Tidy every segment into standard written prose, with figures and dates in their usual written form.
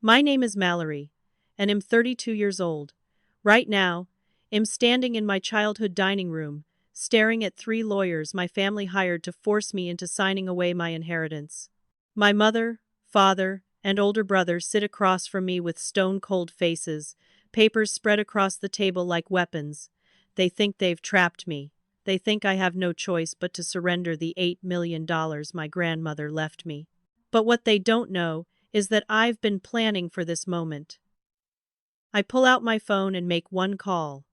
My name is Mallory, and I'm 32 years old. Right now, I'm standing in my childhood dining room, staring at three lawyers my family hired to force me into signing away my inheritance. My mother, father, and older brother sit across from me with stone-cold faces, papers spread across the table like weapons. They think they've trapped me. They think I have no choice but to surrender the $8 million my grandmother left me. But what they don't know is that I've been planning for this moment. I pull out my phone and make one call.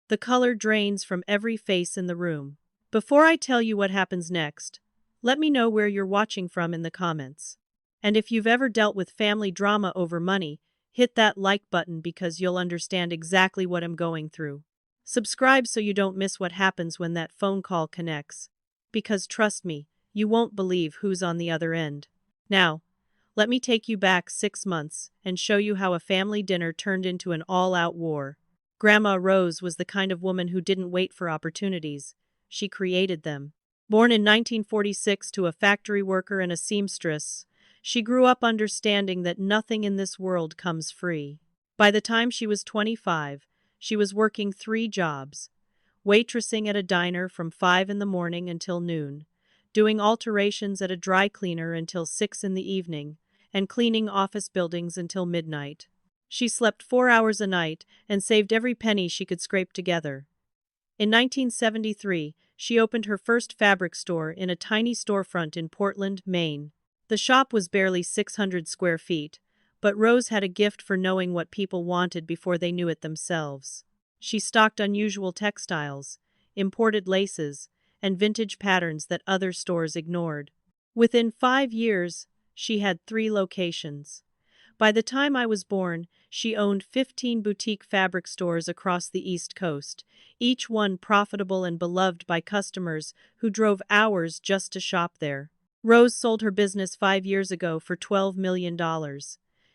The color drains from every face in the room. Before I tell you what happens next, let me know where you're watching from in the comments. And if you've ever dealt with family drama over money, hit that like button because you'll understand exactly what I'm going through. Subscribe so you don't miss what happens when that phone call connects. Because trust me, you won't believe who's on the other end. Now, let me take you back 6 months and show you how a family dinner turned into an all-out war. Grandma Rose was the kind of woman who didn't wait for opportunities. She created them. Born in 1946 to a factory worker and a seamstress, she grew up understanding that nothing in this world comes free. By the time she was 25, she was working 3 jobs: waitressing at a diner from 5 in the morning until noon, doing alterations at a dry cleaner until 6 in the evening, and cleaning office buildings until midnight. She slept 4 hours a night and saved every penny she could scrape together. In 1973, she opened her first fabric store in a tiny storefront in Portland, Maine. The shop was barely 600 square feet, but Rose had a gift for knowing what people wanted before they knew it themselves. She stocked unusual textiles, imported laces, and vintage patterns that other stores ignored. Within 5 years, she had 3 locations. By the time I was born, she owned 15 boutique fabric stores across the East Coast, each one profitable and beloved by customers who drove hours just to shop there. Rose sold her business 5 years ago for $12 million.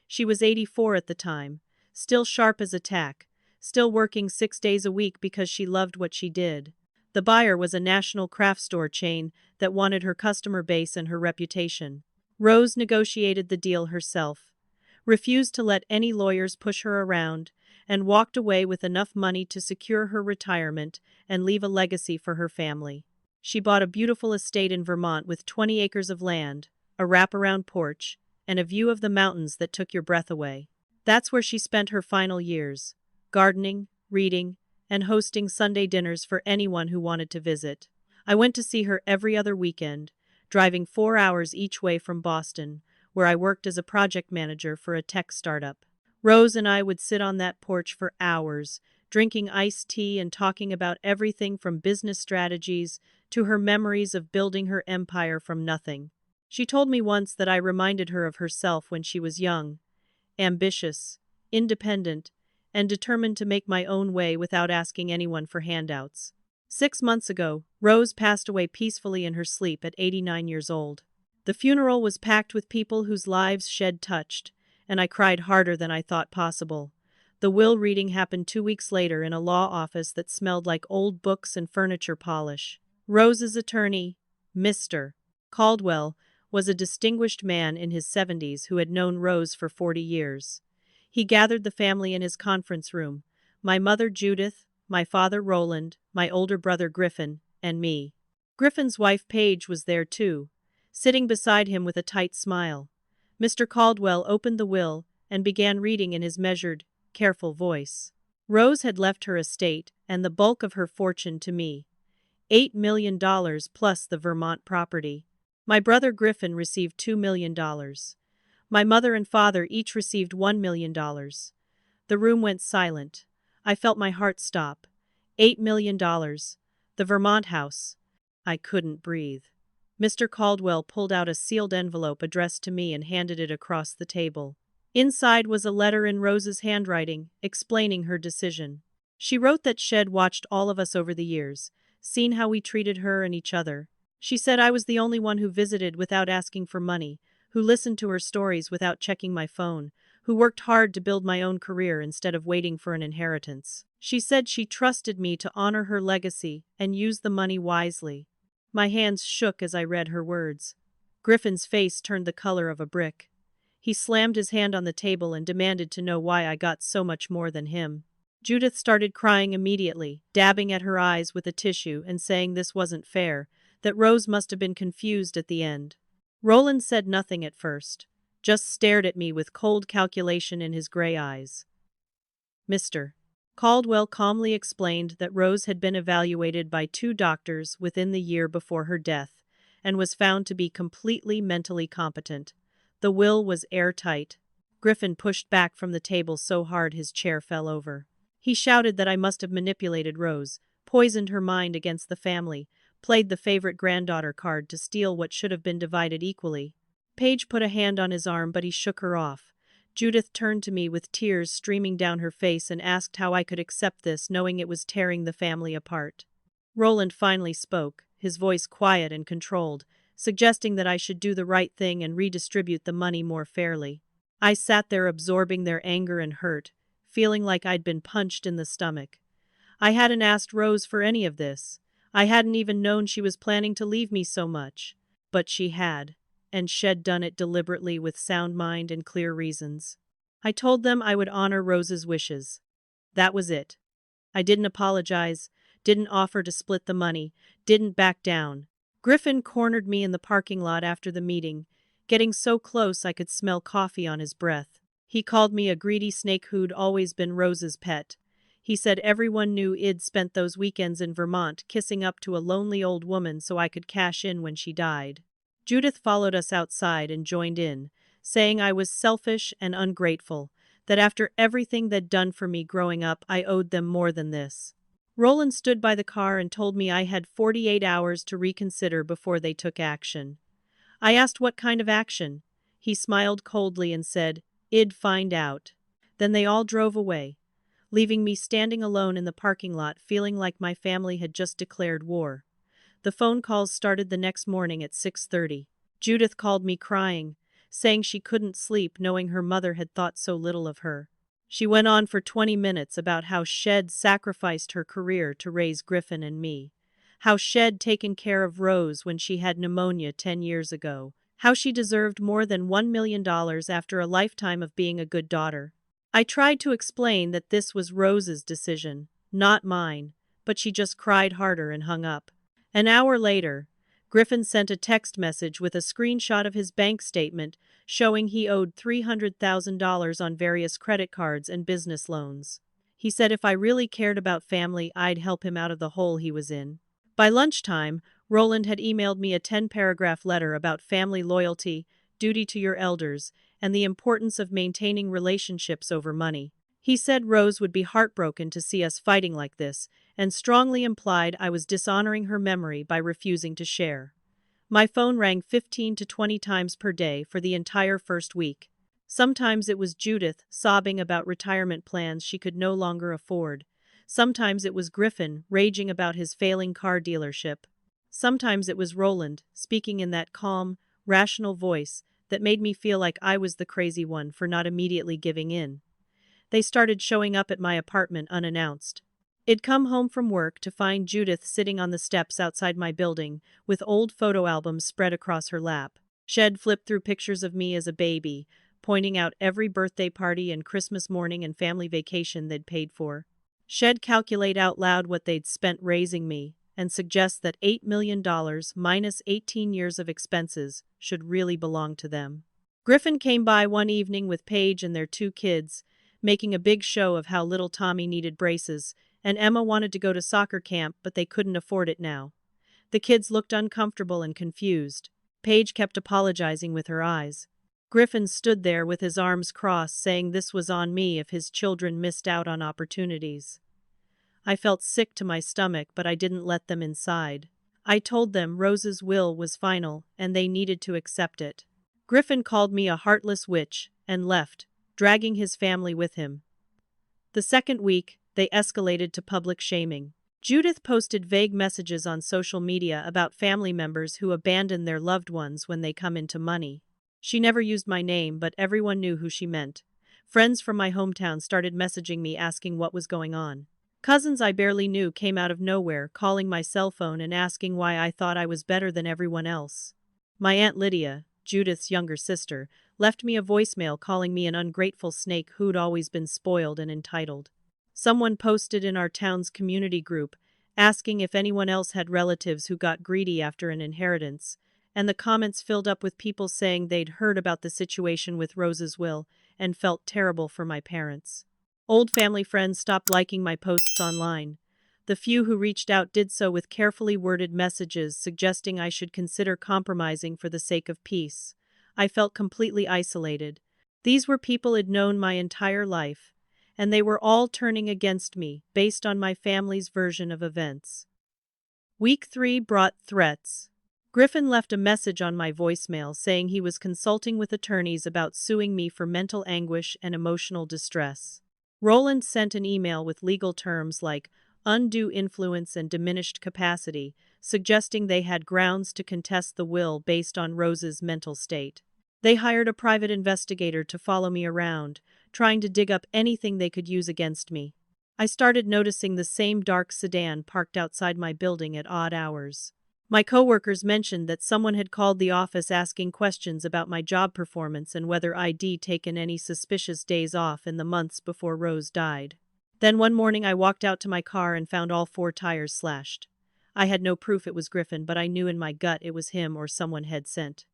She was 84 at the time, still sharp as a tack, still working 6 days a week because she loved what she did. The buyer was a national craft store chain that wanted her customer base and her reputation. Rose negotiated the deal herself, refused to let any lawyers push her around, and walked away with enough money to secure her retirement and leave a legacy for her family. She bought a beautiful estate in Vermont with 20 acres of land, a wraparound porch, and a view of the mountains that took your breath away. That's where she spent her final years, gardening, reading, and hosting Sunday dinners for anyone who wanted to visit. I went to see her every other weekend, driving 4 hours each way from Boston, where I worked as a project manager for a tech startup. Rose and I would sit on that porch for hours, drinking iced tea and talking about everything from business strategies to her memories of building her empire from nothing. She told me once that I reminded her of herself when she was young, ambitious, independent, and determined to make my own way without asking anyone for handouts. 6 months ago, Rose passed away peacefully in her sleep at 89 years old. The funeral was packed with people whose lives she'd touched, and I cried harder than I thought possible. The will reading happened 2 weeks later in a law office that smelled like old books and furniture polish. Rose's attorney, Mr. Caldwell, was a distinguished man in his 70s who had known Rose for 40 years. He gathered the family in his conference room: my mother Judith, my father Roland, my older brother Griffin, and me. Griffin's wife Paige was there too, sitting beside him with a tight smile. Mr. Caldwell opened the will and began reading in his measured, careful voice. Rose had left her estate and the bulk of her fortune to me, $8 million plus the Vermont property. My brother Griffin received $2 million. My mother and father each received $1 million. The room went silent. I felt my heart stop. $8 million. The Vermont house. I couldn't breathe. Mr. Caldwell pulled out a sealed envelope addressed to me and handed it across the table. Inside was a letter in Rose's handwriting, explaining her decision. She wrote that she'd watched all of us over the years, seen how we treated her and each other. She said I was the only one who visited without asking for money, who listened to her stories without checking my phone, who worked hard to build my own career instead of waiting for an inheritance. She said she trusted me to honor her legacy and use the money wisely. My hands shook as I read her words. Griffin's face turned the color of a brick. He slammed his hand on the table and demanded to know why I got so much more than him. Judith started crying immediately, dabbing at her eyes with a tissue and saying this wasn't fair, that Rose must have been confused at the end. Roland said nothing at first, just stared at me with cold calculation in his gray eyes. Mr. Caldwell calmly explained that Rose had been evaluated by 2 doctors within the year before her death, and was found to be completely mentally competent. The will was airtight. Griffin pushed back from the table so hard his chair fell over. He shouted that I must have manipulated Rose, poisoned her mind against the family, played the favorite granddaughter card to steal what should have been divided equally. Paige put a hand on his arm, but he shook her off. Judith turned to me with tears streaming down her face and asked how I could accept this, knowing it was tearing the family apart. Roland finally spoke, his voice quiet and controlled, suggesting that I should do the right thing and redistribute the money more fairly. I sat there absorbing their anger and hurt, feeling like I'd been punched in the stomach. I hadn't asked Rose for any of this. I hadn't even known she was planning to leave me so much. But she had, and she'd done it deliberately with sound mind and clear reasons. I told them I would honor Rose's wishes. That was it. I didn't apologize, didn't offer to split the money, didn't back down. Griffin cornered me in the parking lot after the meeting, getting so close I could smell coffee on his breath. He called me a greedy snake who'd always been Rose's pet. He said everyone knew I'd spent those weekends in Vermont kissing up to a lonely old woman so I could cash in when she died. Judith followed us outside and joined in, saying I was selfish and ungrateful, that after everything they'd done for me growing up I owed them more than this. Roland stood by the car and told me I had 48 hours to reconsider before they took action. I asked what kind of action. He smiled coldly and said, "I'd find out." Then they all drove away, leaving me standing alone in the parking lot feeling like my family had just declared war. The phone calls started the next morning at 6:30. Judith called me crying, saying she couldn't sleep knowing her mother had thought so little of her. She went on for 20 minutes about how she'd sacrificed her career to raise Griffin and me, how she'd taken care of Rose when she had pneumonia 10 years ago, how she deserved more than $1 million after a lifetime of being a good daughter. I tried to explain that this was Rose's decision, not mine, but she just cried harder and hung up. An hour later, Griffin sent a text message with a screenshot of his bank statement showing he owed $300,000 on various credit cards and business loans. He said if I really cared about family, I'd help him out of the hole he was in. By lunchtime, Roland had emailed me a 10-paragraph letter about family loyalty, duty to your elders, and the importance of maintaining relationships over money. He said Rose would be heartbroken to see us fighting like this, and strongly implied I was dishonoring her memory by refusing to share. My phone rang 15 to 20 times per day for the entire first week. Sometimes it was Judith sobbing about retirement plans she could no longer afford. Sometimes it was Griffin raging about his failing car dealership. Sometimes it was Roland speaking in that calm, rational voice that made me feel like I was the crazy one for not immediately giving in. They started showing up at my apartment unannounced. I'd come home from work to find Judith sitting on the steps outside my building, with old photo albums spread across her lap. She'd flipped through pictures of me as a baby, pointing out every birthday party and Christmas morning and family vacation they'd paid for. She'd calculate out loud what they'd spent raising me, and suggest that $8 million minus 18 years of expenses should really belong to them. Griffin came by one evening with Paige and their 2 kids, making a big show of how little Tommy needed braces, and Emma wanted to go to soccer camp but they couldn't afford it now. The kids looked uncomfortable and confused. Paige kept apologizing with her eyes. Griffin stood there with his arms crossed, saying this was on me if his children missed out on opportunities. I felt sick to my stomach, but I didn't let them inside. I told them Rose's will was final and they needed to accept it. Griffin called me a heartless witch and left, dragging his family with him. The second week, they escalated to public shaming. Judith posted vague messages on social media about family members who abandon their loved ones when they come into money. She never used my name, but everyone knew who she meant. Friends from my hometown started messaging me asking what was going on. Cousins I barely knew came out of nowhere, calling my cell phone and asking why I thought I was better than everyone else. My Aunt Lydia, Judith's younger sister, left me a voicemail calling me an ungrateful snake who'd always been spoiled and entitled. Someone posted in our town's community group, asking if anyone else had relatives who got greedy after an inheritance, and the comments filled up with people saying they'd heard about the situation with Rose's will and felt terrible for my parents. Old family friends stopped liking my posts online. The few who reached out did so with carefully worded messages suggesting I should consider compromising for the sake of peace. I felt completely isolated. These were people I'd known my entire life, and they were all turning against me based on my family's version of events. Week 3 brought threats. Griffin left a message on my voicemail saying he was consulting with attorneys about suing me for mental anguish and emotional distress. Roland sent an email with legal terms like undue influence and diminished capacity, suggesting they had grounds to contest the will based on Rose's mental state. They hired a private investigator to follow me around, trying to dig up anything they could use against me. I started noticing the same dark sedan parked outside my building at odd hours. My coworkers mentioned that someone had called the office asking questions about my job performance and whether I'd taken any suspicious days off in the months before Rose died. Then one morning I walked out to my car and found all 4 tires slashed. I had no proof it was Griffin, but I knew in my gut it was him or someone had sent.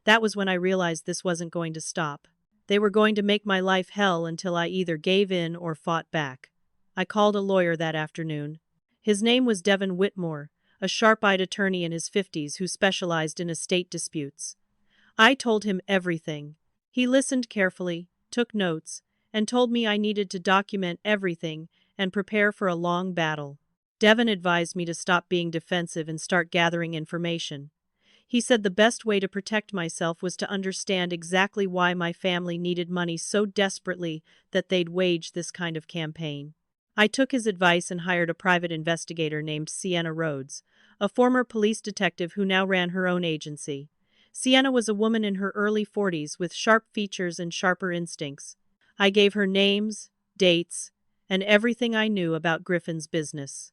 That was when I realized this wasn't going to stop. They were going to make my life hell until I either gave in or fought back. I called a lawyer that afternoon. His name was Devin Whitmore, a sharp-eyed attorney in his 50s who specialized in estate disputes. I told him everything. He listened carefully, took notes, and told me I needed to document everything and prepare for a long battle. Devin advised me to stop being defensive and start gathering information. He said the best way to protect myself was to understand exactly why my family needed money so desperately that they'd wage this kind of campaign. I took his advice and hired a private investigator named Sienna Rhodes, a former police detective who now ran her own agency. Sienna was a woman in her early 40s with sharp features and sharper instincts. I gave her names, dates, and everything I knew about Griffin's business.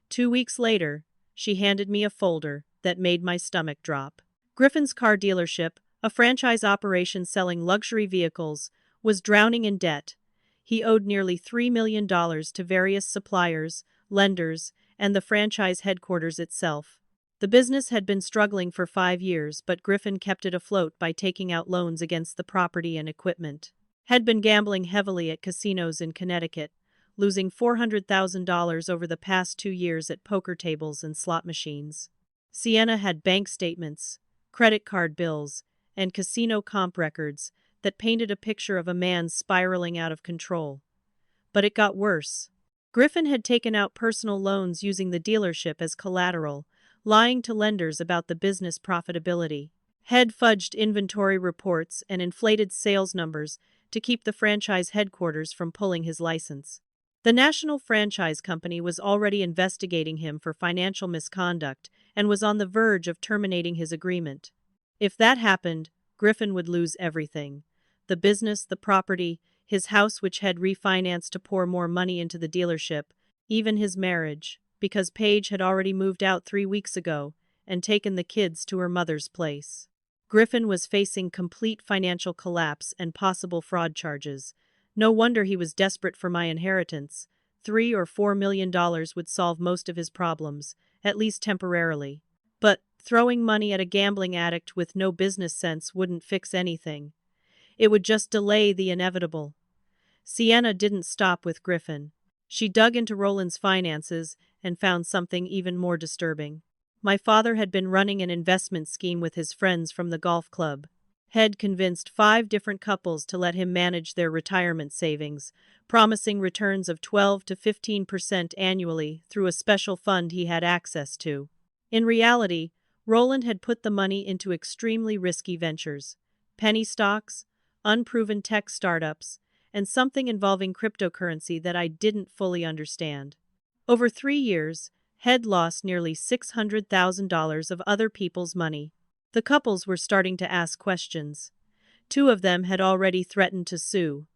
2 weeks later, she handed me a folder that made my stomach drop. Griffin's car dealership, a franchise operation selling luxury vehicles, was drowning in debt. He owed nearly $3 million to various suppliers, lenders, and the franchise headquarters itself. The business had been struggling for 5 years, but Griffin kept it afloat by taking out loans against the property and equipment. Had been gambling heavily at casinos in Connecticut, losing $400,000 over the past 2 years at poker tables and slot machines. Sienna had bank statements, credit card bills, and casino comp records that painted a picture of a man spiraling out of control. But it got worse. Griffin had taken out personal loans using the dealership as collateral, lying to lenders about the business profitability. Had fudged inventory reports and inflated sales numbers to keep the franchise headquarters from pulling his license. The national franchise company was already investigating him for financial misconduct and was on the verge of terminating his agreement. If that happened, Griffin would lose everything. The business, the property, his house which had refinanced to pour more money into the dealership, even his marriage, because Paige had already moved out 3 weeks ago and taken the kids to her mother's place. Griffin was facing complete financial collapse and possible fraud charges. No wonder he was desperate for my inheritance. $3 or $4 million would solve most of his problems, at least temporarily. But throwing money at a gambling addict with no business sense wouldn't fix anything. It would just delay the inevitable. Sienna didn't stop with Griffin. She dug into Roland's finances and found something even more disturbing. My father had been running an investment scheme with his friends from the golf club. Had convinced 5 different couples to let him manage their retirement savings, promising returns of 12 to 15% annually through a special fund he had access to. In reality, Roland had put the money into extremely risky ventures: penny stocks, unproven tech startups, and something involving cryptocurrency that I didn't fully understand. Over 3 years, Head lost nearly $600,000 of other people's money. The couples were starting to ask questions. 2 of them had already threatened to sue.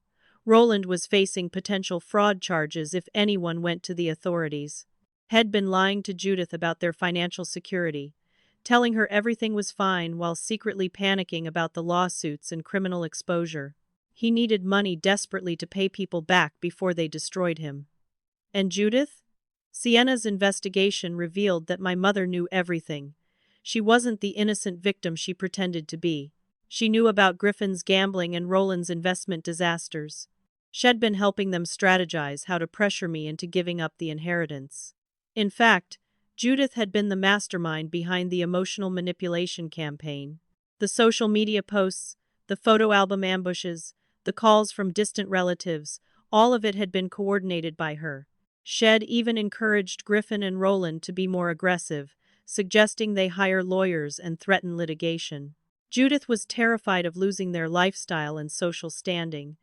Roland was facing potential fraud charges if anyone went to the authorities. Had been lying to Judith about their financial security, telling her everything was fine while secretly panicking about the lawsuits and criminal exposure. He needed money desperately to pay people back before they destroyed him. And Judith? Sienna's investigation revealed that my mother knew everything. She wasn't the innocent victim she pretended to be. She knew about Griffin's gambling and Roland's investment disasters. She'd been helping them strategize how to pressure me into giving up the inheritance. In fact, Judith had been the mastermind behind the emotional manipulation campaign. The social media posts, the photo album ambushes, the calls from distant relatives, all of it had been coordinated by her. She'd even encouraged Griffin and Roland to be more aggressive, suggesting they hire lawyers and threaten litigation. Judith was terrified of losing their lifestyle and social standing.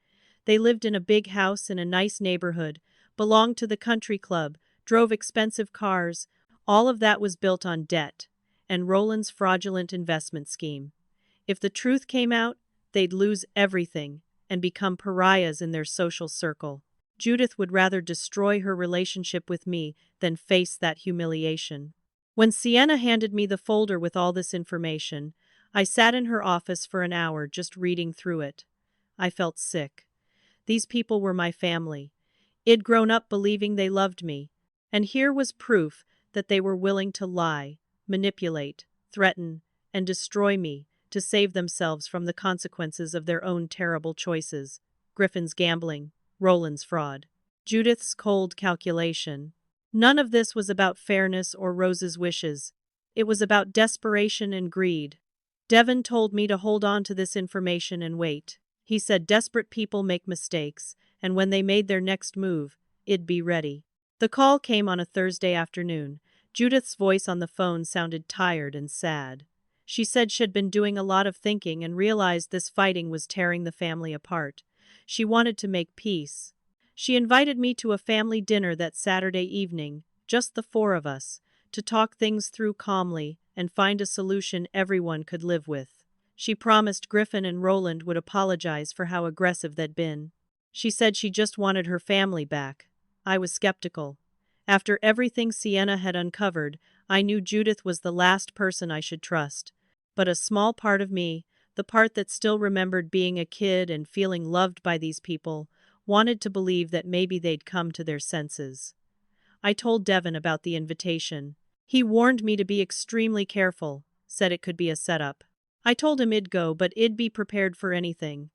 They lived in a big house in a nice neighborhood, belonged to the country club, drove expensive cars. All of that was built on debt and Roland's fraudulent investment scheme. If the truth came out, they'd lose everything and become pariahs in their social circle. Judith would rather destroy her relationship with me than face that humiliation. When Sienna handed me the folder with all this information, I sat in her office for an hour just reading through it. I felt sick. These people were my family. I'd grown up believing they loved me, and here was proof that they were willing to lie, manipulate, threaten, and destroy me to save themselves from the consequences of their own terrible choices. Griffin's gambling, Roland's fraud, Judith's cold calculation. None of this was about fairness or Rose's wishes. It was about desperation and greed. Devon told me to hold on to this information and wait. He said desperate people make mistakes, and when they made their next move, I'd be ready. The call came on a Thursday afternoon. Judith's voice on the phone sounded tired and sad. She said she'd been doing a lot of thinking and realized this fighting was tearing the family apart. She wanted to make peace. She invited me to a family dinner that Saturday evening, just the four of us, to talk things through calmly and find a solution everyone could live with. She promised Griffin and Roland would apologize for how aggressive they'd been. She said she just wanted her family back. I was skeptical. After everything Sienna had uncovered, I knew Judith was the last person I should trust. But a small part of me, the part that still remembered being a kid and feeling loved by these people, wanted to believe that maybe they'd come to their senses. I told Devon about the invitation. He warned me to be extremely careful, said it could be a setup. I told him I'd go, but I'd be prepared for anything.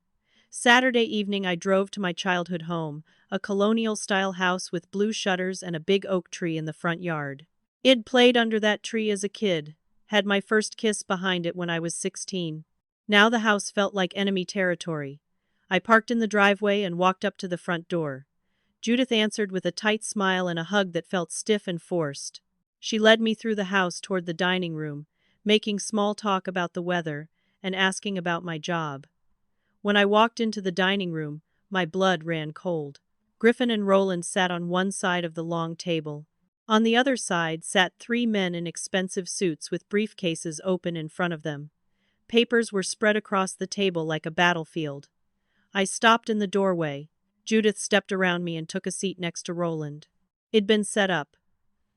Saturday evening I drove to my childhood home, a colonial-style house with blue shutters and a big oak tree in the front yard. I'd played under that tree as a kid, had my first kiss behind it when I was 16. Now the house felt like enemy territory. I parked in the driveway and walked up to the front door. Judith answered with a tight smile and a hug that felt stiff and forced. She led me through the house toward the dining room, making small talk about the weather and asking about my job. When I walked into the dining room, my blood ran cold. Griffin and Roland sat on one side of the long table. On the other side sat three men in expensive suits with briefcases open in front of them. Papers were spread across the table like a battlefield. I stopped in the doorway. Judith stepped around me and took a seat next to Roland. It'd been set up.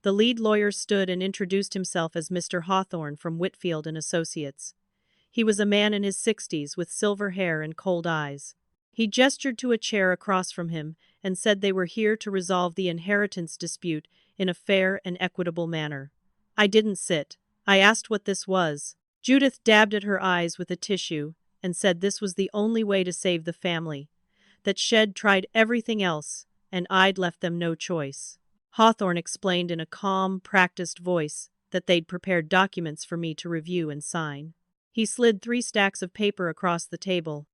The lead lawyer stood and introduced himself as Mr. Hawthorne from Whitfield and Associates. He was a man in his 60s with silver hair and cold eyes. He gestured to a chair across from him and said they were here to resolve the inheritance dispute in a fair and equitable manner. I didn't sit. I asked what this was. Judith dabbed at her eyes with a tissue and said this was the only way to save the family, that she'd tried everything else, and I'd left them no choice. Hawthorne explained in a calm, practiced voice that they'd prepared documents for me to review and sign. He slid 3 stacks of paper across the table.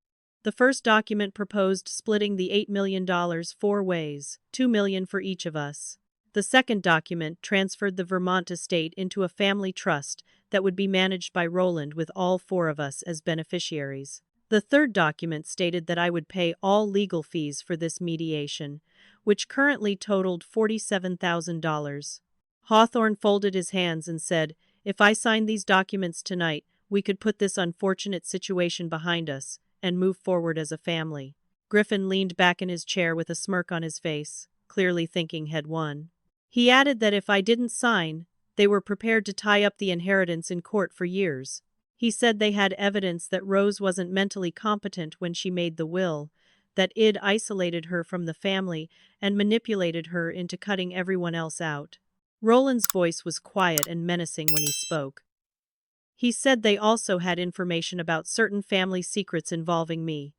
The first document proposed splitting the $8 million 4 ways, $2 million for each of us. The second document transferred the Vermont estate into a family trust that would be managed by Roland with all 4 of us as beneficiaries. The third document stated that I would pay all legal fees for this mediation, which currently totaled $47,000. Hawthorne folded his hands and said, "If I sign these documents tonight, we could put this unfortunate situation behind us and move forward as a family." Griffin leaned back in his chair with a smirk on his face, clearly thinking he'd won. He added that if I didn't sign, They were prepared to tie up the inheritance in court for years. He said they had evidence that Rose wasn't mentally competent when she made the will, that Id isolated her from the family and manipulated her into cutting everyone else out. Roland's voice was quiet and menacing when he spoke. He said they also had information about certain family secrets involving me,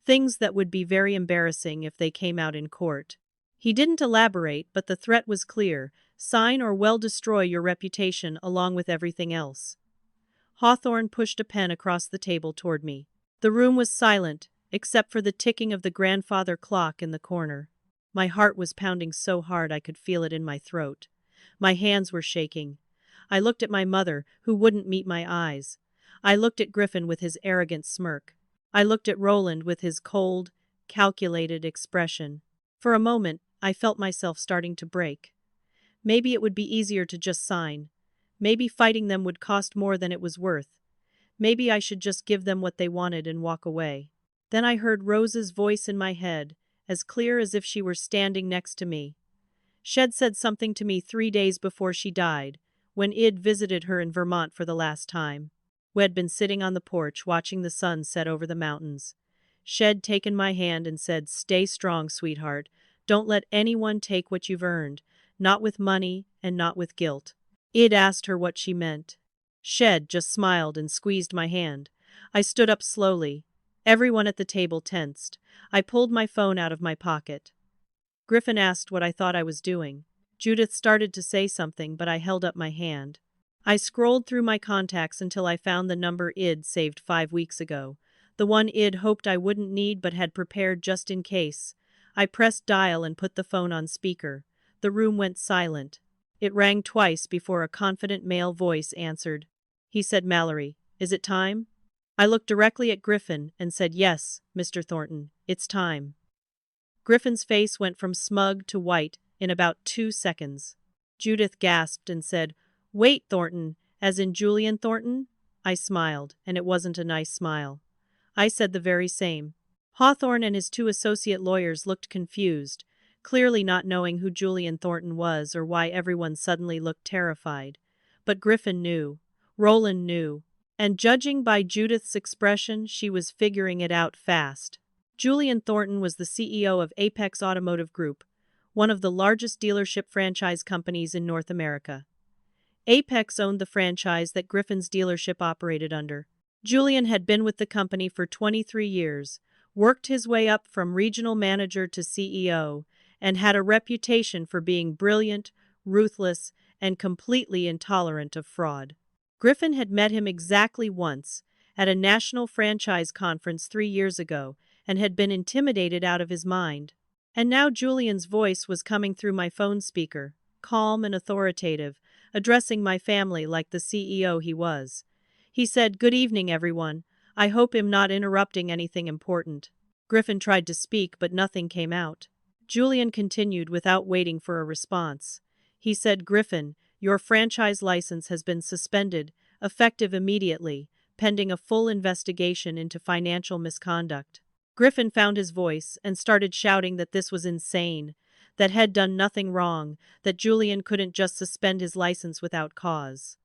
things that would be very embarrassing if they came out in court. He didn't elaborate, but the threat was clear: sign or we'll destroy your reputation along with everything else. Hawthorne pushed a pen across the table toward me. The room was silent, except for the ticking of the grandfather clock in the corner. My heart was pounding so hard I could feel it in my throat. My hands were shaking. I looked at my mother, who wouldn't meet my eyes. I looked at Griffin with his arrogant smirk. I looked at Roland with his cold, calculated expression. For a moment, I felt myself starting to break. Maybe it would be easier to just sign. Maybe fighting them would cost more than it was worth. Maybe I should just give them what they wanted and walk away. Then I heard Rose's voice in my head, as clear as if she were standing next to me. Shed said something to me 3 days before she died, when Id visited her in Vermont for the last time. We'd been sitting on the porch watching the sun set over the mountains. Shed taken my hand and said, "Stay strong, sweetheart. Don't let anyone take what you've earned, not with money and not with guilt." Id asked her what she meant. Shed just smiled and squeezed my hand. I stood up slowly. Everyone at the table tensed. I pulled my phone out of my pocket. Griffin asked what I thought I was doing. Judith started to say something, but I held up my hand. I scrolled through my contacts until I found the number Id saved 5 weeks ago. The one Id hoped I wouldn't need but had prepared just in case. I pressed dial and put the phone on speaker. The room went silent. It rang twice before a confident male voice answered. He said, "Mallory, is it time?" I looked directly at Griffin and said, "Yes, Mr. Thornton, it's time." Griffin's face went from smug to white in about 2 seconds. Judith gasped and said, "Wait, Thornton, as in Julian Thornton?" I smiled, and it wasn't a nice smile. I said the very same. Hawthorne and his 2 associate lawyers looked confused, clearly not knowing who Julian Thornton was or why everyone suddenly looked terrified. But Griffin knew. Roland knew. And judging by Judith's expression, she was figuring it out fast. Julian Thornton was the CEO of Apex Automotive Group, one of the largest dealership franchise companies in North America. Apex owned the franchise that Griffin's dealership operated under. Julian had been with the company for 23 years, worked his way up from regional manager to CEO, and had a reputation for being brilliant, ruthless, and completely intolerant of fraud. Griffin had met him exactly once, at a national franchise conference 3 years ago, and had been intimidated out of his mind. And now Julian's voice was coming through my phone speaker, calm and authoritative, addressing my family like the CEO he was. He said, "Good evening, everyone. I hope I'm not interrupting anything important." Griffin tried to speak, but nothing came out. Julian continued without waiting for a response. He said, "Griffin, your franchise license has been suspended, effective immediately, pending a full investigation into financial misconduct." Griffin found his voice and started shouting that this was insane, that had done nothing wrong, that Julian couldn't just suspend his license without cause.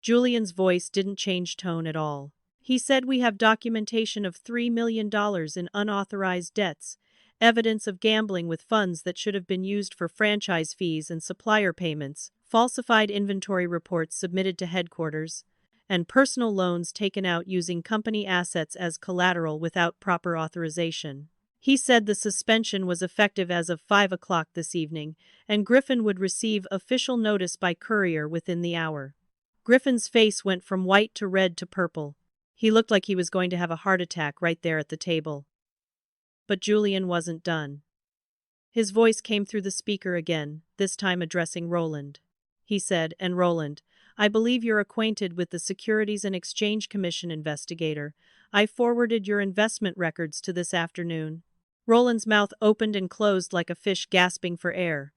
Julian's voice didn't change tone at all. He said, "We have documentation of $3 million in unauthorized debts, evidence of gambling with funds that should have been used for franchise fees and supplier payments, falsified inventory reports submitted to headquarters, and personal loans taken out using company assets as collateral without proper authorization." He said the suspension was effective as of 5 o'clock this evening, and Griffin would receive official notice by courier within the hour. Griffin's face went from white to red to purple. He looked like he was going to have a heart attack right there at the table. But Julian wasn't done. His voice came through the speaker again, this time addressing Roland. He said, "And Roland, I believe you're acquainted with the Securities and Exchange Commission investigator. I forwarded your investment records to this afternoon." Roland's mouth opened and closed like a fish gasping for air.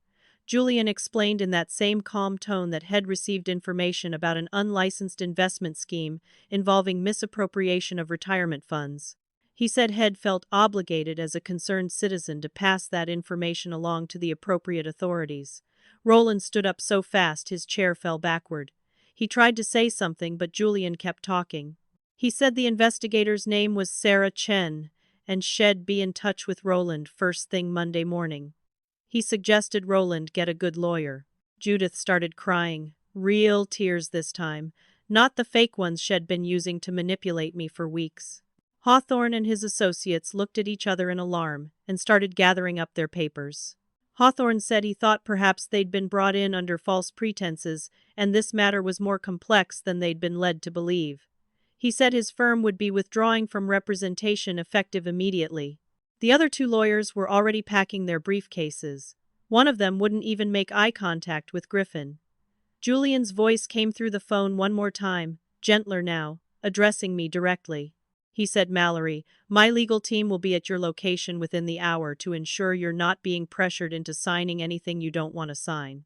Julian explained in that same calm tone that Head received information about an unlicensed investment scheme involving misappropriation of retirement funds. He said Head felt obligated as a concerned citizen to pass that information along to the appropriate authorities. Roland stood up so fast his chair fell backward. He tried to say something, but Julian kept talking. He said the investigator's name was Sarah Chen, and she'd be in touch with Roland first thing Monday morning. He suggested Roland get a good lawyer. Judith started crying, real tears this time, not the fake ones she'd been using to manipulate me for weeks. Hawthorne and his associates looked at each other in alarm and started gathering up their papers. Hawthorne said he thought perhaps they'd been brought in under false pretenses and this matter was more complex than they'd been led to believe. He said his firm would be withdrawing from representation effective immediately. The other two lawyers were already packing their briefcases. One of them wouldn't even make eye contact with Griffin. Julian's voice came through the phone one more time, gentler now, addressing me directly. He said, Mallory, my legal team will be at your location within the hour to ensure you're not being pressured into signing anything you don't want to sign.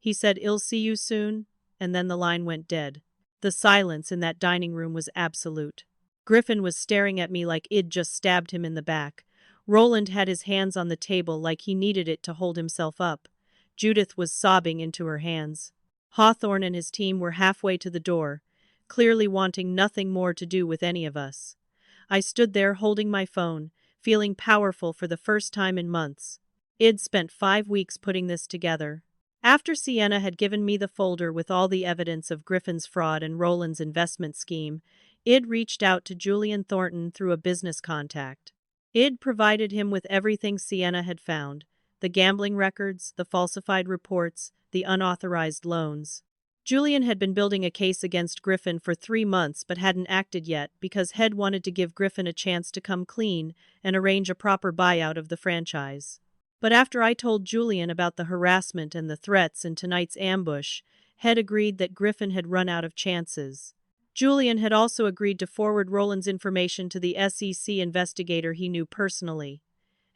He said, I'll see you soon, and then the line went dead. The silence in that dining room was absolute. Griffin was staring at me like I'd just stabbed him in the back. Roland had his hands on the table like he needed it to hold himself up. Judith was sobbing into her hands. Hawthorne and his team were halfway to the door, clearly wanting nothing more to do with any of us. I stood there holding my phone, feeling powerful for the first time in months. I'd spent 5 weeks putting this together. After Sienna had given me the folder with all the evidence of Griffin's fraud and Roland's investment scheme, I'd reached out to Julian Thornton through a business contact. I'd provided him with everything Sienna had found: the gambling records, the falsified reports, the unauthorized loans. Julian had been building a case against Griffin for 3 months but hadn't acted yet because Head wanted to give Griffin a chance to come clean and arrange a proper buyout of the franchise. But after I told Julian about the harassment and the threats and tonight's ambush, Head agreed that Griffin had run out of chances. Julian had also agreed to forward Roland's information to the SEC investigator he knew personally.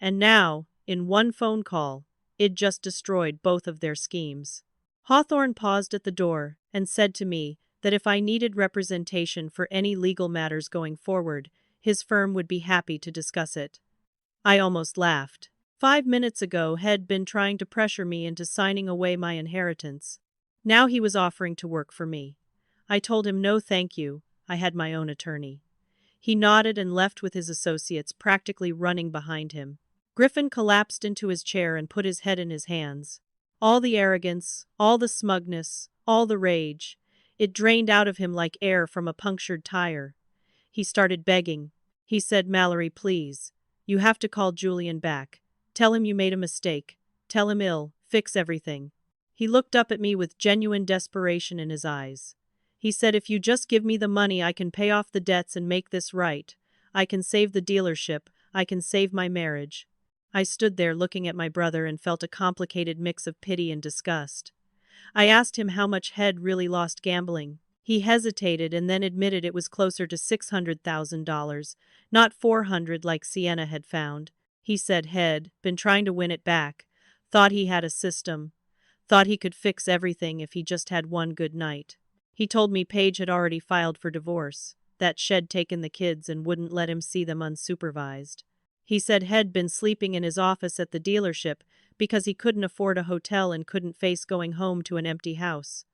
And now, in one phone call, it just destroyed both of their schemes. Hawthorne paused at the door and said to me that if I needed representation for any legal matters going forward, his firm would be happy to discuss it. I almost laughed. 5 minutes ago, He'd been trying to pressure me into signing away my inheritance. Now he was offering to work for me. I told him no thank you, I had my own attorney. He nodded and left with his associates practically running behind him. Griffin collapsed into his chair and put his head in his hands. All the arrogance, all the smugness, all the rage, it drained out of him like air from a punctured tire. He started begging. He said, Mallory, please. You have to call Julian back. Tell him you made a mistake. Tell him I'll fix everything. He looked up at me with genuine desperation in his eyes. He said, if you just give me the money, I can pay off the debts and make this right. I can save the dealership. I can save my marriage. I stood there looking at my brother and felt a complicated mix of pity and disgust. I asked him how much Head really lost gambling. He hesitated and then admitted it was closer to $600,000, not $400 like Sienna had found. He said Head been trying to win it back, thought he had a system, thought he could fix everything if he just had one good night. He told me Paige had already filed for divorce, that she'd taken the kids and wouldn't let him see them unsupervised. He said He'd been sleeping in his office at the dealership because he couldn't afford a hotel and couldn't face going home to an empty house.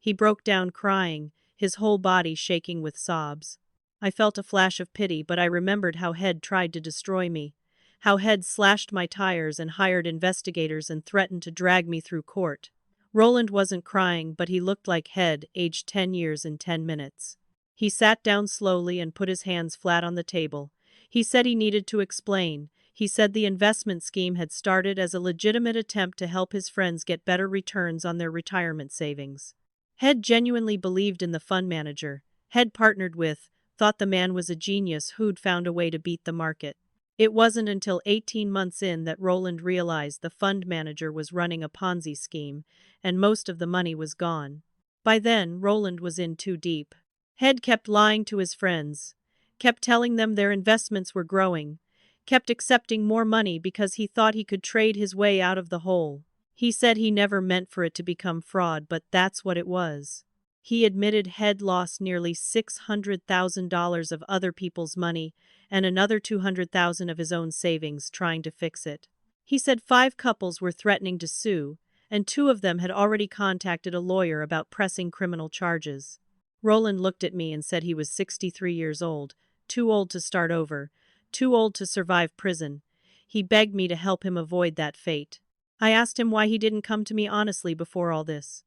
He broke down crying, his whole body shaking with sobs. I felt a flash of pity, but I remembered how Head tried to destroy me, how Head slashed my tires and hired investigators and threatened to drag me through court. Roland wasn't crying, but he looked like Head, aged 10 years in 10 minutes. He sat down slowly and put his hands flat on the table. He said he needed to explain. He said the investment scheme had started as a legitimate attempt to help his friends get better returns on their retirement savings. Head genuinely believed in the fund manager Head partnered with, thought the man was a genius who'd found a way to beat the market. It wasn't until 18 months in that Roland realized the fund manager was running a Ponzi scheme, and most of the money was gone. By then, Roland was in too deep. Head kept lying to his friends, kept telling them their investments were growing, kept accepting more money because he thought he could trade his way out of the hole. He said he never meant for it to become fraud, but that's what it was. He admitted Head lost nearly $600,000 of other people's money and another $200,000 of his own savings trying to fix it. He said 5 couples were threatening to sue, and 2 of them had already contacted a lawyer about pressing criminal charges. Roland looked at me and said he was 63 years old, too old to start over, too old to survive prison. He begged me to help him avoid that fate. I asked him why he didn't come to me honestly before all this.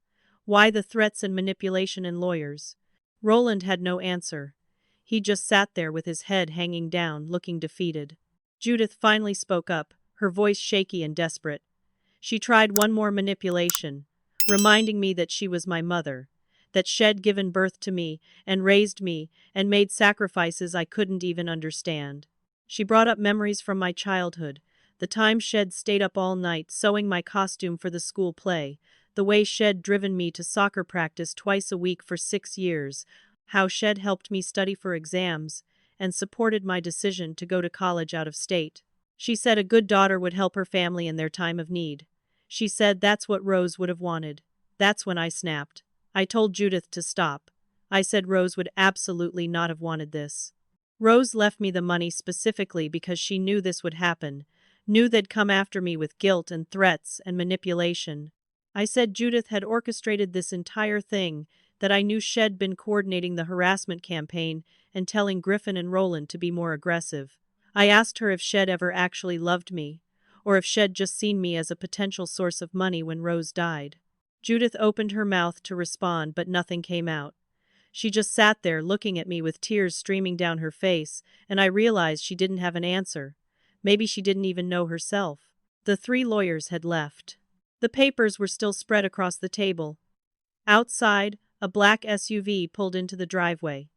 Why the threats and manipulation and lawyers? Roland had no answer. He just sat there with his head hanging down, looking defeated. Judith finally spoke up, her voice shaky and desperate. She tried one more manipulation, reminding me that she was my mother, that she'd given birth to me and raised me and made sacrifices I couldn't even understand. She brought up memories from my childhood, the time she'd stayed up all night sewing my costume for the school play, the way she'd driven me to soccer practice twice a week for 6 years, how she'd helped me study for exams, and supported my decision to go to college out of state. She said a good daughter would help her family in their time of need. She said that's what Rose would have wanted. That's when I snapped. I told Judith to stop. I said Rose would absolutely not have wanted this. Rose left me the money specifically because she knew this would happen, knew they'd come after me with guilt and threats and manipulation. I said Judith had orchestrated this entire thing, that I knew she'd been coordinating the harassment campaign and telling Griffin and Roland to be more aggressive. I asked her if she'd ever actually loved me, or if she'd just seen me as a potential source of money when Rose died. Judith opened her mouth to respond, but nothing came out. She just sat there looking at me with tears streaming down her face, and I realized she didn't have an answer. Maybe she didn't even know herself. The 3 lawyers had left. The papers were still spread across the table. Outside, a black SUV pulled into the driveway.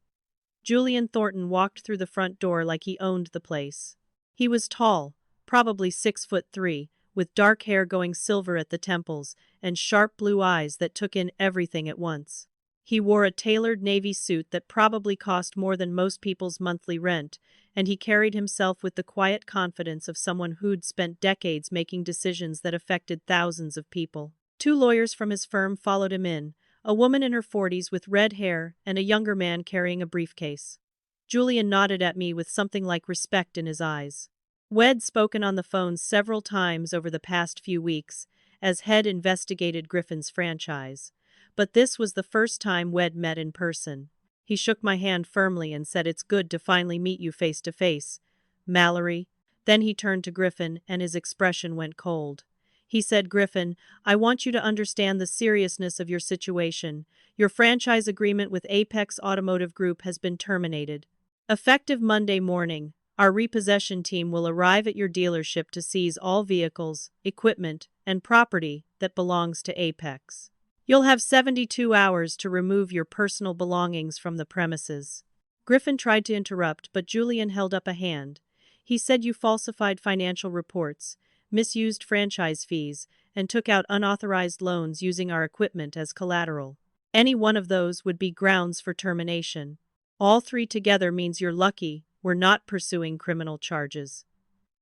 Julian Thornton walked through the front door like he owned the place. He was tall, probably 6'3", with dark hair going silver at the temples, and sharp blue eyes that took in everything at once. He wore a tailored navy suit that probably cost more than most people's monthly rent, and he carried himself with the quiet confidence of someone who'd spent decades making decisions that affected thousands of people. 2 lawyers from his firm followed him in, a woman in her 40s with red hair and a younger man carrying a briefcase. Julian nodded at me with something like respect in his eyes. We'd spoken on the phone several times over the past few weeks, as Head investigated Griffin's franchise. But this was the first time we'd met in person. He shook my hand firmly and said, "It's good to finally meet you face to face, Mallory." Then he turned to Griffin and his expression went cold. He said, "Griffin, I want you to understand the seriousness of your situation. Your franchise agreement with Apex Automotive Group has been terminated. Effective Monday morning, our repossession team will arrive at your dealership to seize all vehicles, equipment, and property that belongs to Apex. You'll have 72 hours to remove your personal belongings from the premises." Griffin tried to interrupt, but Julian held up a hand. He said you falsified financial reports, misused franchise fees, and took out unauthorized loans using our equipment as collateral. Any one of those would be grounds for termination. All 3 together means you're lucky we're not pursuing criminal charges.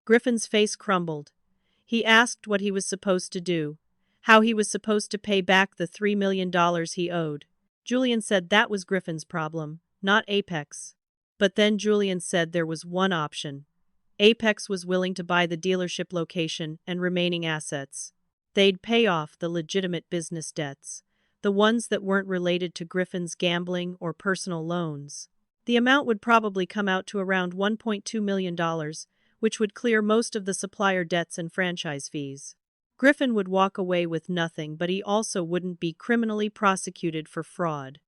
Griffin's face crumbled. He asked what he was supposed to do, how he was supposed to pay back the $3 million he owed. Julian said that was Griffin's problem, not Apex. But then Julian said there was one option. Apex was willing to buy the dealership location and remaining assets. They'd pay off the legitimate business debts, the ones that weren't related to Griffin's gambling or personal loans. The amount would probably come out to around $1.2 million, which would clear most of the supplier debts and franchise fees. Griffin would walk away with nothing, but he also wouldn't be criminally prosecuted for fraud.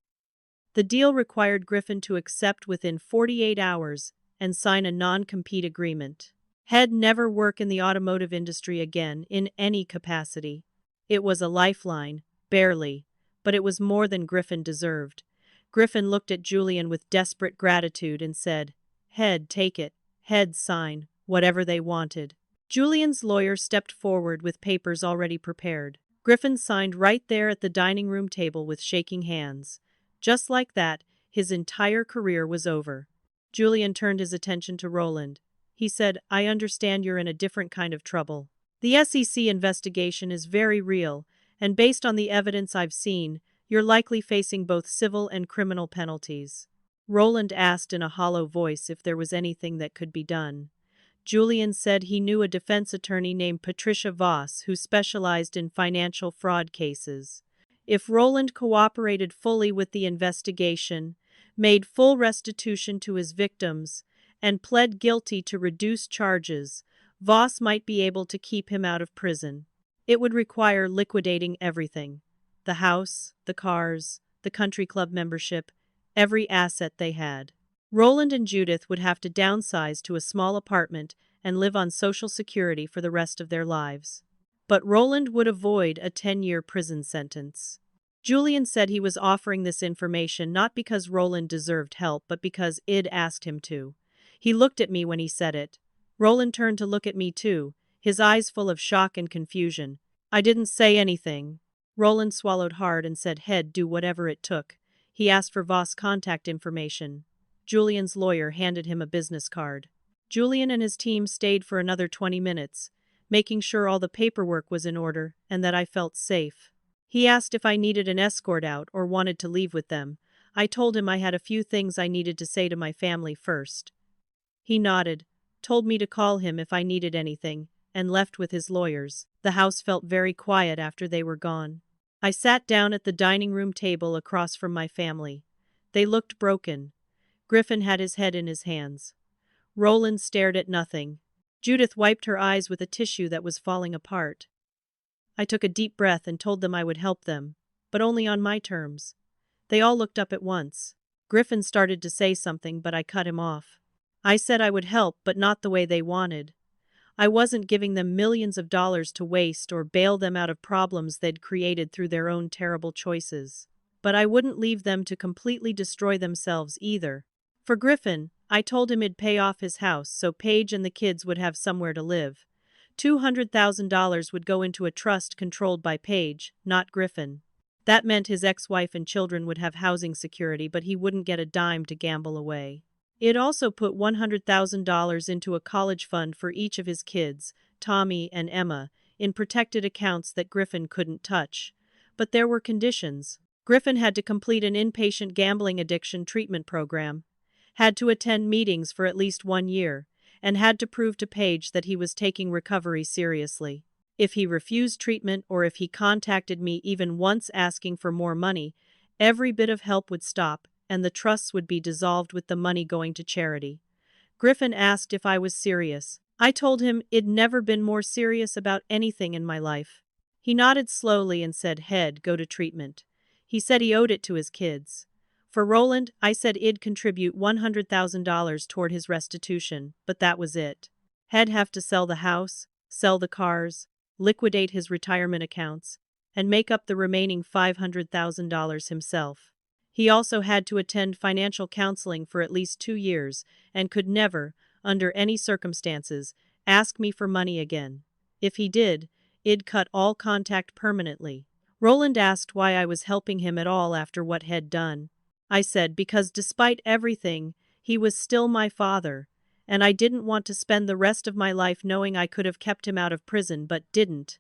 The deal required Griffin to accept within 48 hours and sign a non-compete agreement. He'd never work in the automotive industry again in any capacity. It was a lifeline, barely, but it was more than Griffin deserved. Griffin looked at Julian with desperate gratitude and said, "Head, take it. Head, sign whatever they wanted." Julian's lawyer stepped forward with papers already prepared. Griffin signed right there at the dining room table with shaking hands. Just like that, his entire career was over. Julian turned his attention to Roland. He said, "I understand you're in a different kind of trouble. The SEC investigation is very real, and based on the evidence I've seen, you're likely facing both civil and criminal penalties." Roland asked in a hollow voice if there was anything that could be done. Julian said he knew a defense attorney named Patricia Voss who specialized in financial fraud cases. If Roland cooperated fully with the investigation, made full restitution to his victims, and pled guilty to reduced charges, Voss might be able to keep him out of prison. It would require liquidating everything: the house, the cars, the country club membership, every asset they had. Roland and Judith would have to downsize to a small apartment and live on Social Security for the rest of their lives. But Roland would avoid a 10-year prison sentence. Julian said he was offering this information not because Roland deserved help but because Id asked him to. He looked at me when he said it. Roland turned to look at me too, his eyes full of shock and confusion. I didn't say anything. Roland swallowed hard and said he'd do whatever it took. He asked for Voss' contact information. Julian's lawyer handed him a business card. Julian and his team stayed for another 20 minutes, making sure all the paperwork was in order and that I felt safe. He asked if I needed an escort out or wanted to leave with them. I told him I had a few things I needed to say to my family first. He nodded, told me to call him if I needed anything, and left with his lawyers. The house felt very quiet after they were gone. I sat down at the dining room table across from my family. They looked broken. Griffin had his head in his hands. Roland stared at nothing. Judith wiped her eyes with a tissue that was falling apart. I took a deep breath and told them I would help them, but only on my terms. They all looked up at once. Griffin started to say something, but I cut him off. I said I would help, but not the way they wanted. I wasn't giving them millions of dollars to waste or bail them out of problems they'd created through their own terrible choices. But I wouldn't leave them to completely destroy themselves either. For Griffin, I told him it'd pay off his house so Paige and the kids would have somewhere to live. $200,000 would go into a trust controlled by Paige, not Griffin. That meant his ex-wife and children would have housing security, but he wouldn't get a dime to gamble away. It also put $100,000 into a college fund for each of his kids, Tommy and Emma, in protected accounts that Griffin couldn't touch. But there were conditions. Griffin had to complete an inpatient gambling addiction treatment program, had to attend meetings for at least 1 year, and had to prove to Paige that he was taking recovery seriously. If he refused treatment or if he contacted me even once asking for more money, every bit of help would stop, and the trusts would be dissolved with the money going to charity. Griffin asked if I was serious. I told him I'd never been more serious about anything in my life. He nodded slowly and said he'd go to treatment. He said he owed it to his kids. For Roland, I said I'd contribute $100,000 toward his restitution, but that was it. He'd have to sell the house, sell the cars, liquidate his retirement accounts, and make up the remaining $500,000 himself. He also had to attend financial counseling for at least 2 years and could never, under any circumstances, ask me for money again. If he did, I'd cut all contact permanently. Roland asked why I was helping him at all after what he'd done. I said because despite everything, he was still my father, and I didn't want to spend the rest of my life knowing I could have kept him out of prison but didn't.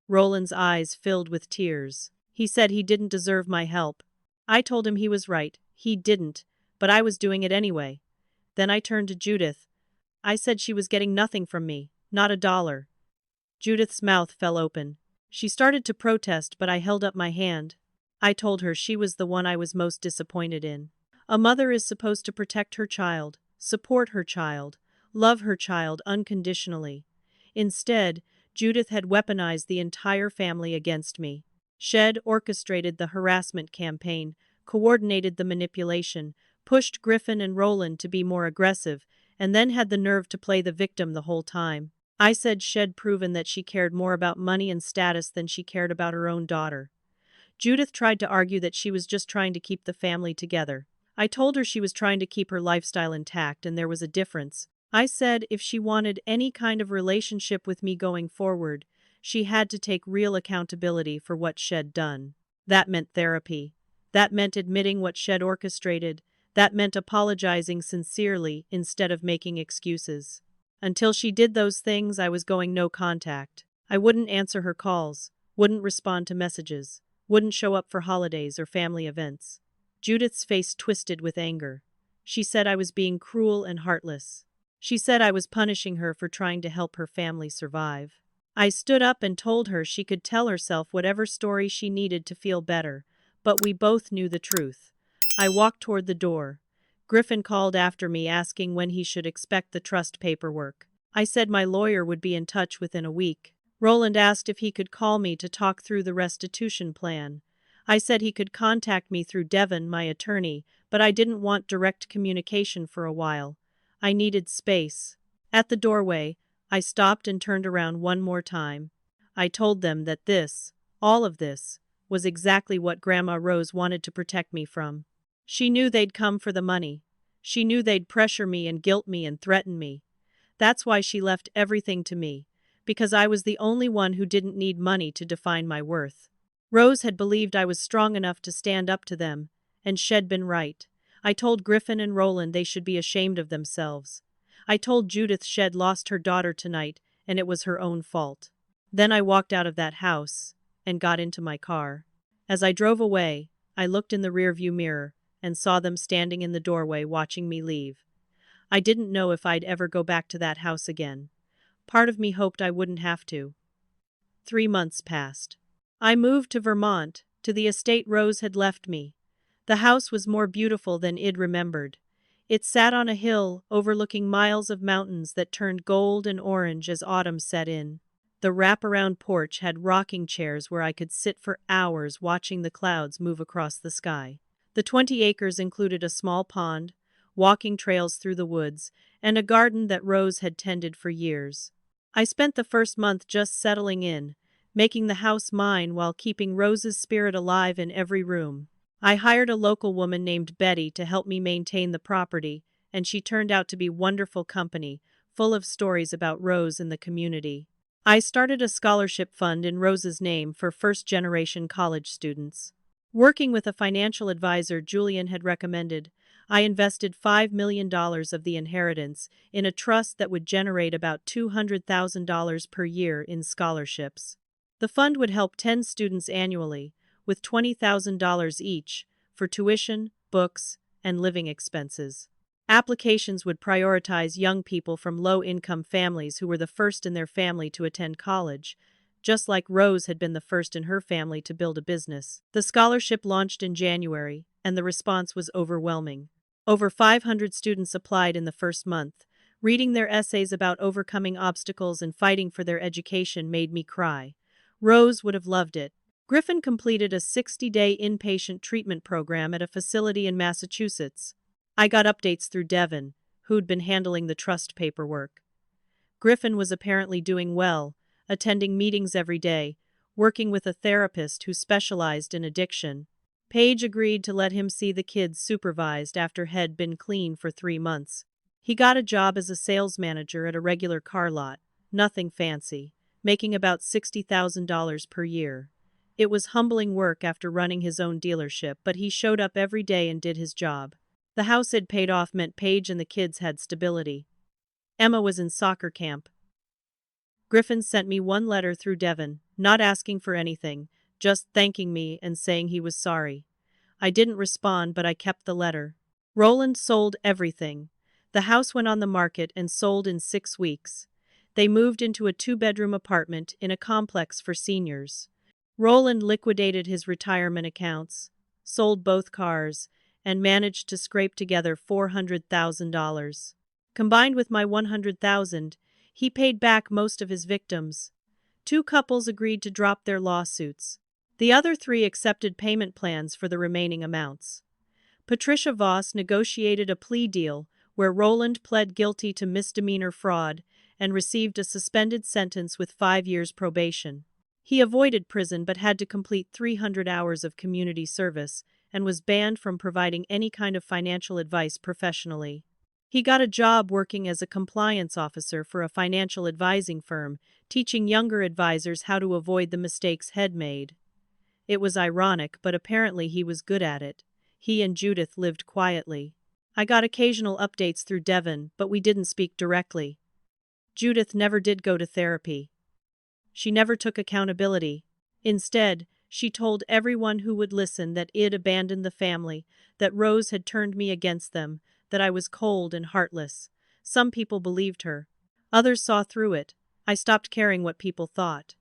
Roland's eyes filled with tears. He said he didn't deserve my help. I told him he was right, he didn't, but I was doing it anyway. Then I turned to Judith. I said she was getting nothing from me, not a dollar. Judith's mouth fell open. She started to protest, but I held up my hand. I told her she was the one I was most disappointed in. A mother is supposed to protect her child, support her child, love her child unconditionally. Instead, Judith had weaponized the entire family against me. She'd orchestrated the harassment campaign, coordinated the manipulation, pushed Griffin and Roland to be more aggressive, and then had the nerve to play the victim the whole time. I said she'd proven that she cared more about money and status than she cared about her own daughter. Judith tried to argue that she was just trying to keep the family together. I told her she was trying to keep her lifestyle intact and there was a difference. I said if she wanted any kind of relationship with me going forward, she had to take real accountability for what she'd done. That meant therapy. That meant admitting what she'd orchestrated. That meant apologizing sincerely instead of making excuses. Until she did those things, I was going no contact. I wouldn't answer her calls, wouldn't respond to messages, wouldn't show up for holidays or family events. Judith's face twisted with anger. She said I was being cruel and heartless. She said I was punishing her for trying to help her family survive. I stood up and told her she could tell herself whatever story she needed to feel better, but we both knew the truth. I walked toward the door. Griffin called after me asking when he should expect the trust paperwork. I said my lawyer would be in touch within a week. Roland asked if he could call me to talk through the restitution plan. I said he could contact me through Devon, my attorney, but I didn't want direct communication for a while. I needed space. At the doorway, I stopped and turned around one more time. I told them that this, all of this, was exactly what Grandma Rose wanted to protect me from. She knew they'd come for the money. She knew they'd pressure me and guilt me and threaten me. That's why she left everything to me, because I was the only one who didn't need money to define my worth. Rose had believed I was strong enough to stand up to them, and she'd been right. I told Griffin and Roland they should be ashamed of themselves. I told Judith she'd lost her daughter tonight, and it was her own fault. Then I walked out of that house, and got into my car. As I drove away, I looked in the rearview mirror, and saw them standing in the doorway watching me leave. I didn't know if I'd ever go back to that house again. Part of me hoped I wouldn't have to. 3 months passed. I moved to Vermont, to the estate Rose had left me. The house was more beautiful than I'd remembered. It sat on a hill, overlooking miles of mountains that turned gold and orange as autumn set in. The wraparound porch had rocking chairs where I could sit for hours watching the clouds move across the sky. The 20 acres included a small pond, walking trails through the woods, and a garden that Rose had tended for years. I spent the first month just settling in, making the house mine while keeping Rose's spirit alive in every room. I hired a local woman named Betty to help me maintain the property, and she turned out to be wonderful company, full of stories about Rose and the community. I started a scholarship fund in Rose's name for first-generation college students. Working with a financial advisor Julian had recommended, I invested $5 million of the inheritance in a trust that would generate about $200,000 per year in scholarships. The fund would help 10 students annually, with $20,000 each, for tuition, books, and living expenses. Applications would prioritize young people from low-income families who were the first in their family to attend college, just like Rose had been the first in her family to build a business. The scholarship launched in January, and the response was overwhelming. Over 500 students applied in the first month. Reading their essays about overcoming obstacles and fighting for their education made me cry. Rose would have loved it. Griffin completed a 60-day inpatient treatment program at a facility in Massachusetts. I got updates through Devon, who'd been handling the trust paperwork. Griffin was apparently doing well, attending meetings every day, working with a therapist who specialized in addiction. Paige agreed to let him see the kids supervised after had been clean for 3 months. He got a job as a sales manager at a regular car lot, nothing fancy, making about $60,000 per year. It was humbling work after running his own dealership, but he showed up every day and did his job. The house had paid off meant Paige and the kids had stability. Emma was in soccer camp. Griffin sent me one letter through Devon, not asking for anything, just thanking me and saying he was sorry. I didn't respond, but I kept the letter. Roland sold everything. The house went on the market and sold in 6 weeks. They moved into a 2-bedroom apartment in a complex for seniors. Roland liquidated his retirement accounts, sold both cars, and managed to scrape together $400,000. Combined with my $100,000, he paid back most of his victims. 2 couples agreed to drop their lawsuits. The other 3 accepted payment plans for the remaining amounts. Patricia Voss negotiated a plea deal where Roland pled guilty to misdemeanor fraud and received a suspended sentence with 5 years probation. He avoided prison but had to complete 300 hours of community service and was banned from providing any kind of financial advice professionally. He got a job working as a compliance officer for a financial advising firm, teaching younger advisors how to avoid the mistakes he'd made. It was ironic, but apparently he was good at it. He and Judith lived quietly. I got occasional updates through Devon, but we didn't speak directly. Judith never did go to therapy. She never took accountability. Instead, she told everyone who would listen that I'd abandoned the family, that Rose had turned me against them, that I was cold and heartless. Some people believed her. Others saw through it. I stopped caring what people thought.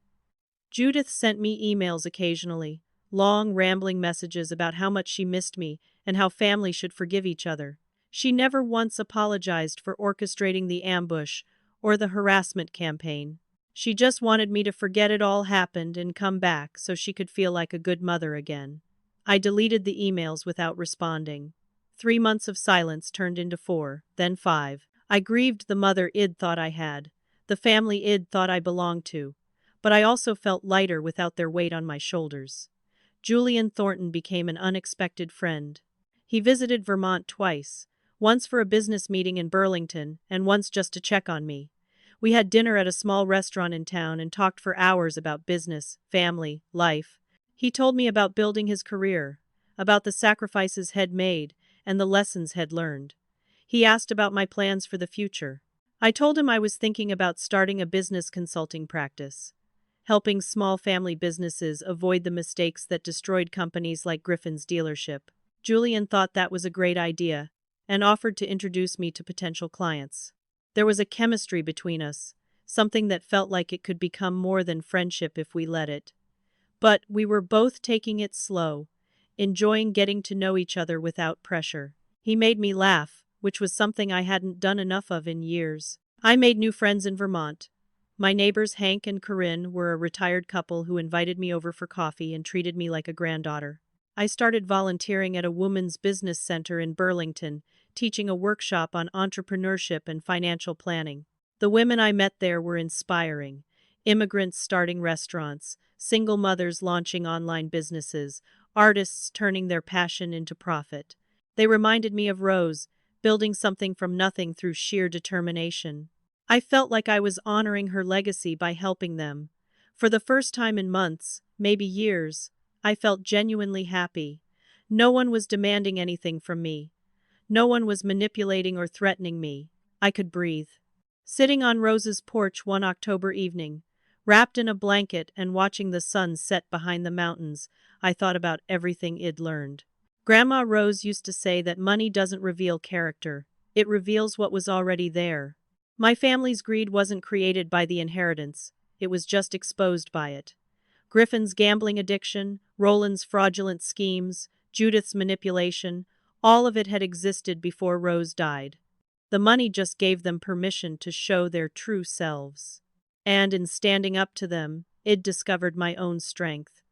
Judith sent me emails occasionally, long, rambling messages about how much she missed me and how family should forgive each other. She never once apologized for orchestrating the ambush or the harassment campaign. She just wanted me to forget it all happened and come back so she could feel like a good mother again. I deleted the emails without responding. 3 months of silence turned into 4, then 5. I grieved the mother Id thought I had, the family Id thought I belonged to, but I also felt lighter without their weight on my shoulders. Julian Thornton became an unexpected friend. He visited Vermont twice, once for a business meeting in Burlington and once just to check on me. We had dinner at a small restaurant in town and talked for hours about business, family, life. He told me about building his career, about the sacrifices he'd made, and the lessons he'd learned. He asked about my plans for the future. I told him I was thinking about starting a business consulting practice, helping small family businesses avoid the mistakes that destroyed companies like Griffin's dealership. Julian thought that was a great idea and offered to introduce me to potential clients. There was a chemistry between us, something that felt like it could become more than friendship if we let it. But we were both taking it slow, enjoying getting to know each other without pressure. He made me laugh, which was something I hadn't done enough of in years. I made new friends in Vermont. My neighbors Hank and Corinne were a retired couple who invited me over for coffee and treated me like a granddaughter. I started volunteering at a women's business center in Burlington, teaching a workshop on entrepreneurship and financial planning. The women I met there were inspiring. Immigrants starting restaurants, single mothers launching online businesses, artists turning their passion into profit. They reminded me of Rose, building something from nothing through sheer determination. I felt like I was honoring her legacy by helping them. For the first time in months, maybe years, I felt genuinely happy. No one was demanding anything from me. No one was manipulating or threatening me. I could breathe. Sitting on Rose's porch one October evening, wrapped in a blanket and watching the sun set behind the mountains, I thought about everything I'd learned. Grandma Rose used to say that money doesn't reveal character, it reveals what was already there. My family's greed wasn't created by the inheritance, it was just exposed by it. Griffin's gambling addiction, Roland's fraudulent schemes, Judith's manipulation, all of it had existed before Rose died. The money just gave them permission to show their true selves. And in standing up to them, I'd discovered my own strength.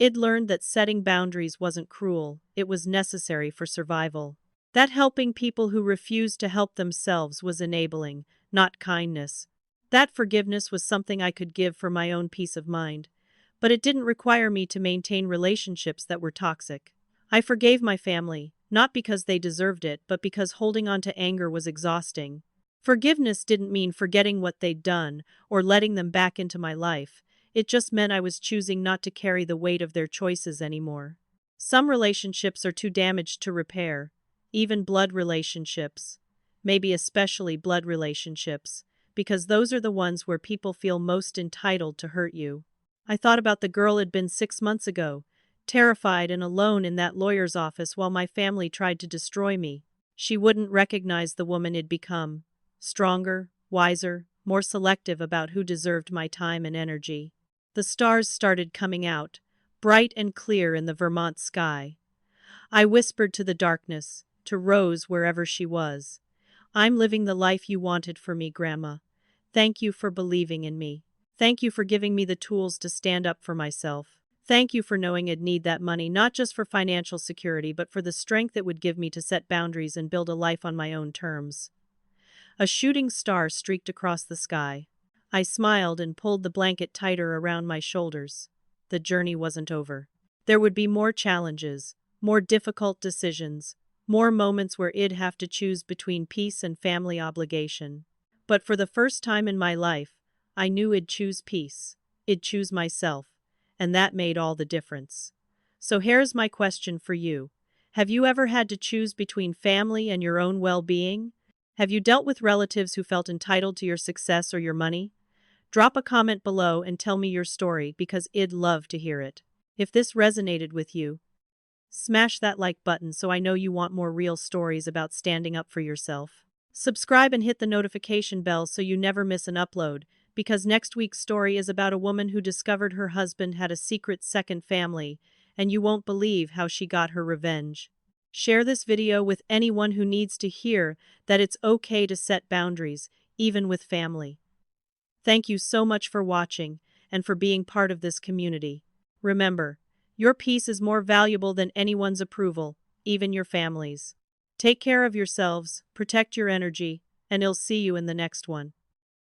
I'd learned that setting boundaries wasn't cruel, it was necessary for survival. That helping people who refused to help themselves was enabling, not kindness. That forgiveness was something I could give for my own peace of mind. But it didn't require me to maintain relationships that were toxic. I forgave my family, not because they deserved it, but because holding on to anger was exhausting. Forgiveness didn't mean forgetting what they'd done or letting them back into my life. It just meant I was choosing not to carry the weight of their choices anymore. Some relationships are too damaged to repair, even blood relationships. Maybe especially blood relationships, because those are the ones where people feel most entitled to hurt you. I thought about the girl I'd been 6 months ago, terrified and alone in that lawyer's office while my family tried to destroy me. She wouldn't recognize the woman I'd become. Stronger, wiser, more selective about who deserved my time and energy. The stars started coming out, bright and clear in the Vermont sky. I whispered to the darkness, to Rose wherever she was. I'm living the life you wanted for me, Grandma. Thank you for believing in me. Thank you for giving me the tools to stand up for myself. Thank you for knowing I'd need that money not just for financial security but for the strength it would give me to set boundaries and build a life on my own terms. A shooting star streaked across the sky. I smiled and pulled the blanket tighter around my shoulders. The journey wasn't over. There would be more challenges, more difficult decisions, more moments where I'd have to choose between peace and family obligation. But for the first time in my life, I knew I'd choose peace. I'd choose myself. And that made all the difference. So here's my question for you. Have you ever had to choose between family and your own well-being? Have you dealt with relatives who felt entitled to your success or your money? Drop a comment below and tell me your story because I'd love to hear it. If this resonated with you, smash that like button so I know you want more real stories about standing up for yourself. Subscribe and hit the notification bell so you never miss an upload, because next week's story is about a woman who discovered her husband had a secret second family, and you won't believe how she got her revenge. Share this video with anyone who needs to hear that it's okay to set boundaries, even with family. Thank you so much for watching and for being part of this community. Remember, your peace is more valuable than anyone's approval, even your family's. Take care of yourselves, protect your energy, and I'll see you in the next one.